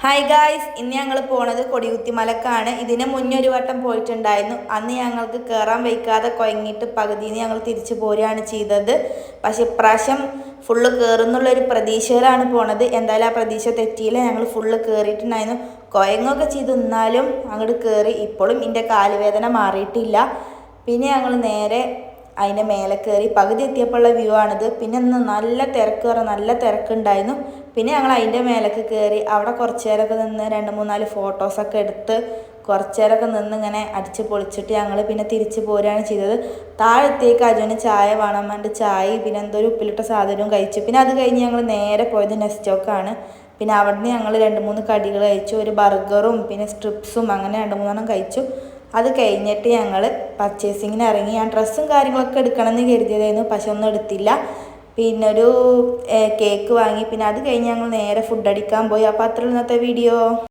Hi guys, ഇന്ന് ഞങ്ങൾ പോണത് കൊടികുത്തിമലക്കാണ്. ഇതിന് മുന്നേ ഒരു വട്ടം പോയിട്ടുണ്ടായിരുന്നു. അന്ന് ഞങ്ങൾക്ക് കയറാൻ വയ്ക്കാതെ കുഴങ്ങിയിട്ട് പകുതിയിൽ ഞങ്ങൾ തിരിച്ചു പോരുകയാണ് ചെയ്തത്. പക്ഷെ ഇപ്രാവശ്യം ഫുള്ള് കയറുന്നുള്ളൊരു പ്രതീക്ഷയിലാണ് പോണത്. എന്തായാലും ആ പ്രതീക്ഷ തെറ്റിയില്ല. ഞങ്ങൾ ഫുള്ള് കയറിയിട്ടുണ്ടായിരുന്നു. കുഴങ്ങൊക്കെ ചെയ്തു, എന്നാലും അങ്ങോട്ട് കയറി. ഇപ്പോഴും എൻ്റെ കാലുവേദന മാറിയിട്ടില്ല. പിന്നെ ഞങ്ങൾ നേരെ അതിൻ്റെ മേലെ കയറി. പകുതി എത്തിയപ്പോഴുള്ള വ്യൂ ആണിത്. പിന്നെ ഇന്ന് നല്ല നല്ല തിരക്കുണ്ടായിരുന്നു. പിന്നെ ഞങ്ങൾ അതിൻ്റെ മേലേക്ക് കയറി. അവിടെ കുറച്ച് നേരമൊക്കെ നിന്ന് 2-3-4 ഫോട്ടോസൊക്കെ എടുത്ത് കുറച്ച് നേരമൊക്കെ നിന്ന് ഇങ്ങനെ അടിച്ച് പൊളിച്ചിട്ട് ഞങ്ങൾ പിന്നെ തിരിച്ച് പോരുകയാണ് ചെയ്തത്. താഴത്തേക്ക് അജുവിന് ചായ വേണം പറഞ്ഞിട്ട് ചായ പിന്നെ എന്തോ ഒരു ഉപ്പിലിട്ട സാധനവും കഴിച്ചു. പിന്നെ അത് കഴിഞ്ഞ് ഞങ്ങൾ നേരെ പോയത് നെസ്റ്റോക്കാണ്. പിന്നെ അവിടുന്ന് ഞങ്ങൾ 2-3 കടികൾ കഴിച്ചു. ഒരു ബർഗറും പിന്നെ സ്ട്രിപ്സും അങ്ങനെ 2-3 കഴിച്ചു. അത് കഴിഞ്ഞിട്ട് ഞങ്ങൾ പർച്ചേസിങ്ങിന് ഇറങ്ങി. ഞാൻ ഡ്രസ്സും കാര്യങ്ങളൊക്കെ എടുക്കണമെന്ന് കരുതിയതായിരുന്നു, പക്ഷെ ഒന്നും എടുത്തില്ല. പിന്നെ ഒരു കേക്ക് വാങ്ങി. പിന്നെ അത് കഴിഞ്ഞ് ഞങ്ങൾ നേരെ ഫുഡ് അടിക്കാൻ പോയി. അപ്പോൾ അത്ര ഇന്നത്തെ വീഡിയോ.